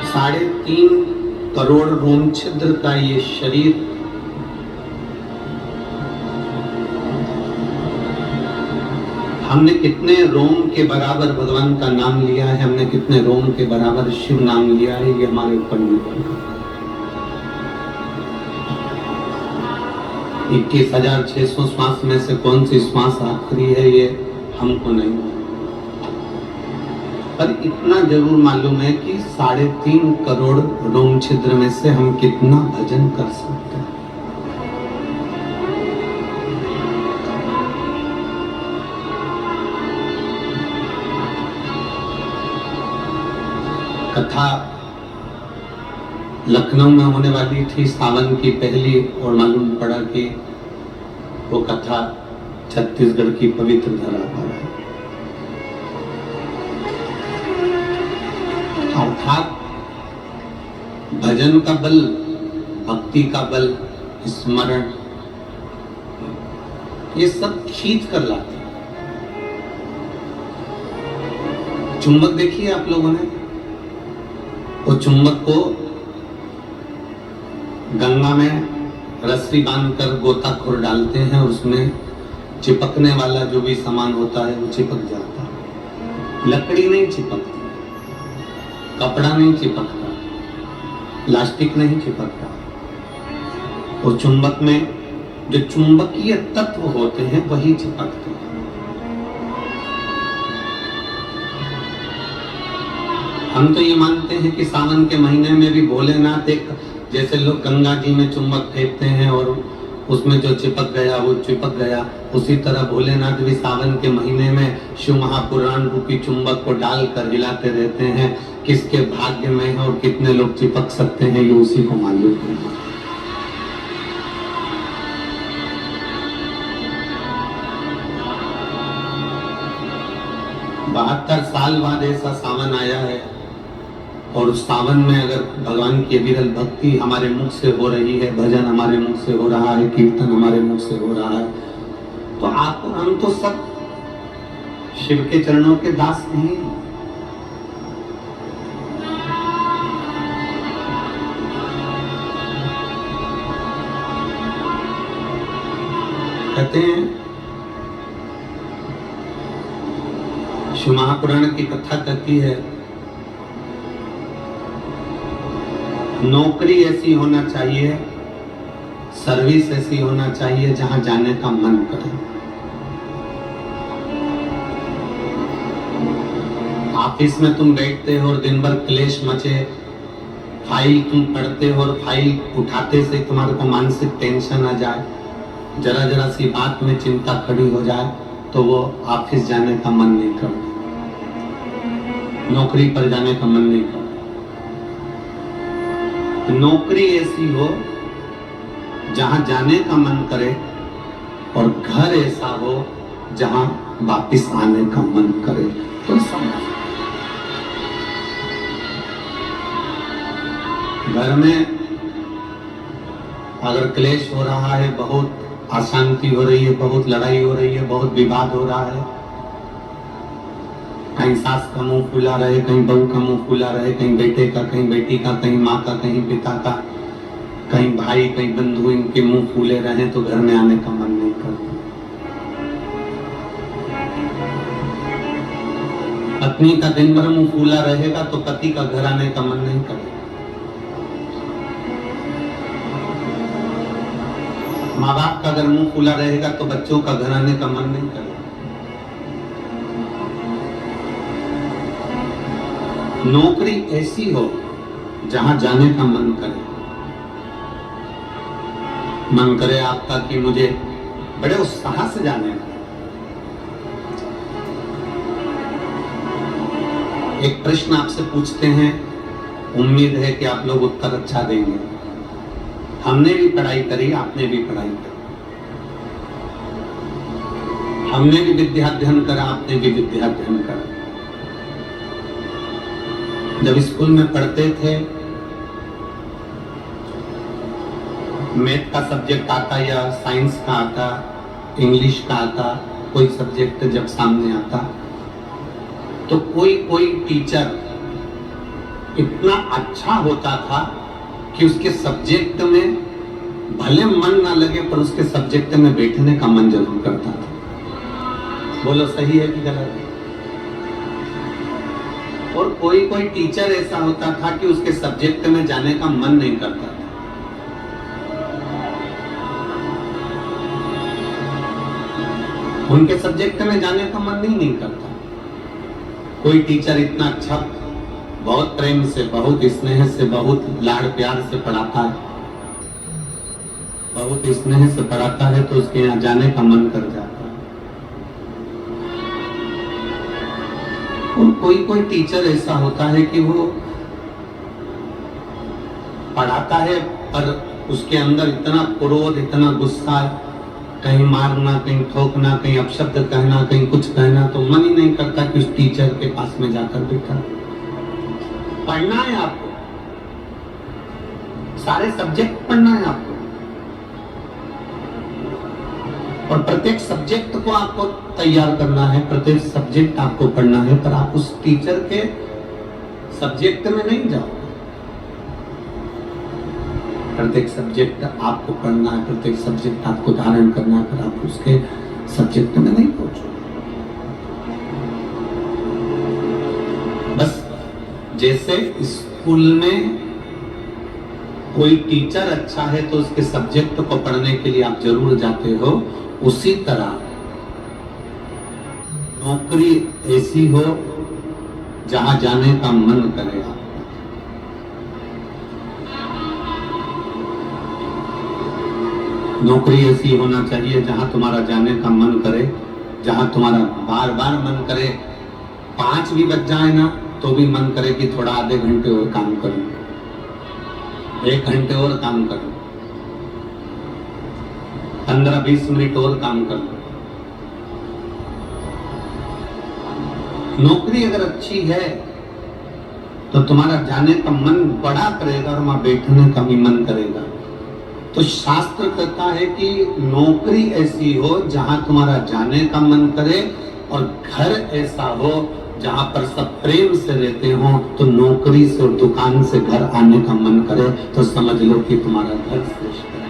3.5 करोड़ रोम छिद्र का ये शरीर हमने कितने रोम के बराबर भगवान का नाम लिया है, हमने कितने रोम के बराबर शिव नाम लिया है, ये हमारे ऊपर निर्भर है। 21,600 श्वास में से कौन सी श्वास आखिरी है ये हमको नहीं मालूम, पर इतना जरूर मालूम है कि 3.5 करोड़ रोम छिद्र में से हम कितना भजन कर सकते हैं। कथा लखनऊ में होने वाली थी सावन की पहली, और मालूम पड़ा कि वो कथा छत्तीसगढ़ की पवित्र धरा पर है। अर्थात भजन का बल, भक्ति का बल, स्मरण, ये सब खींच कर लाते हैं। चुंबक देखिए आप लोगों ने, वो चुंबक को गंगा में रस्सी बांधकर गोताखोर डालते हैं, उसमें चिपकने वाला जो भी सामान होता है वो चिपक जाता है। लकड़ी नहीं चिपकती, कपड़ा नहीं चिपकता, प्लास्टिक नहीं चिपकता। वो चुंबक में जो चुंबकीय तत्व होते हैं वही चिपकते हैं। हम तो ये मानते हैं कि सावन के महीने में भी भोलेनाथ, एक जैसे लोग गंगा जी में चुंबक फेंकते हैं और उसमें जो चिपक गया वो चिपक गया, उसी तरह भोलेनाथ भी सावन के महीने में शिव महापुराण रूपी चुंबक को डालकर हिलाते रहते हैं। किसके भाग्य में है और कितने लोग चिपक सकते हैं ये उसी को मालूम है। 72 साल बाद ऐसा सावन आया है, और उस सावन में अगर भगवान की विरल भक्ति हमारे मुख से हो रही है, भजन हमारे मुख से हो रहा है, कीर्तन हमारे मुख से हो रहा है, तो आप हम तो सब शिव के चरणों के दास नहीं। कहते हैं शिव महापुराण की कथा कहती है, नौकरी ऐसी होना चाहिए, सर्विस ऐसी होना चाहिए जहां जाने का मन करे। ऑफिस में तुम बैठते हो और दिन भर क्लेश मचे, फाइल तुम पढ़ते हो और फाइल उठाते से तुम्हारे को मानसिक टेंशन आ जाए, जरा जरा सी बात में चिंता खड़ी हो जाए, तो वो ऑफिस जाने का मन नहीं करता, नौकरी पर जाने का मन नहीं करता। नौकरी ऐसी हो जहां जाने का मन करे, और घर ऐसा हो जहां वापिस आने का मन करे, तो समझ। घर में अगर क्लेश हो रहा है, बहुत अशांति हो रही है, बहुत लड़ाई हो रही है, बहुत विवाद हो रहा है, कहीं सास का मुंह फूला रहे, कहीं बहू का मुंह फूला रहे, कहीं बेटे का, कहीं बेटी का, कहीं माँ का, कहीं पिता का, कहीं भाई, कहीं बंधु, इनके मुंह फूले रहे, तो घर में आने का मन नहीं करता। पत्नी का दिन भर मुंह फूला रहेगा तो पति का घर आने का मन नहीं करेगा। माँ बाप का अगर मुंह फूला रहेगा तो बच्चों का घर आने का मन नहीं करेगा। नौकरी ऐसी हो जहां जाने का मन करे, मन करे आपका कि मुझे बड़े उत्साह से जाने का। एक प्रश्न आपसे पूछते हैं, उम्मीद है कि आप लोग उत्तर अच्छा देंगे। हमने भी पढ़ाई करी, आपने भी पढ़ाई करी, हमने भी विद्याध्ययन करा, आपने भी विद्याध्ययन करा। जब स्कूल में पढ़ते थे, मैथ का सब्जेक्ट आता या साइंस का आता, इंग्लिश का आता, कोई सब्जेक्ट जब सामने आता, तो कोई कोई टीचर इतना अच्छा होता था कि उसके सब्जेक्ट में भले मन ना लगे पर उसके सब्जेक्ट में बैठने का मन जरूर करता था। बोलो सही है कि गलत है? और कोई कोई टीचर ऐसा होता था कि उसके सब्जेक्ट में जाने का मन नहीं करता था। उनके सब्जेक्ट में जाने का मन नहीं करता। कोई टीचर इतना अच्छा, बहुत प्रेम से, बहुत स्नेह से, बहुत लाड़ प्यार से पढ़ाता है, बहुत स्नेह से पढ़ाता है, तो उसके यहाँ जाने का मन कर जाता है। और कोई कोई टीचर ऐसा होता है कि वो पढ़ाता है पर उसके अंदर इतना क्रोध, इतना गुस्सा, कहीं मारना, कहीं ठोकना, कहीं अपशब्द कहना, कहीं कुछ कहना, तो मन ही नहीं करता कि उस टीचर के पास में जाकर बैठा। पढ़ना है आपको, सारे सब्जेक्ट पढ़ना है आपको, और प्रत्येक सब्जेक्ट को आपको तैयार करना है, प्रत्येक सब्जेक्ट आपको पढ़ना है, पर आप उस टीचर के सब्जेक्ट में नहीं जाओ। प्रत्येक सब्जेक्ट आपको पढ़ना है, प्रत्येक सब्जेक्ट आपको धारण करना है, पर आप उसके सब्जेक्ट में नहीं पहुंचो। बस जैसे स्कूल में कोई टीचर अच्छा है तो उसके सब्जेक्ट को पढ़ने के लिए आप जरूर जाते हो, उसी तरह नौकरी ऐसी हो जहां जाने का मन करे। आप नौकरी ऐसी होना चाहिए जहां तुम्हारा जाने का मन करे, जहां तुम्हारा बार बार मन करे, 5 भी बज जाए ना तो भी मन करे कि थोड़ा आधे घंटे और काम करूं, 1 घंटे और काम करूं, 15-20 मिनट और काम करूं। नौकरी अगर अच्छी है तो तुम्हारा जाने का मन बड़ा करेगा और वहां बैठने का भी मन करेगा। तो शास्त्र कहता है कि नौकरी ऐसी हो जहां तुम्हारा जाने का मन करे, और घर ऐसा हो जहां पर सब प्रेम से रहते हो। तो नौकरी से और दुकान से घर आने का मन करे तो समझ लो कि तुम्हारा घर श्रेष्ठ है।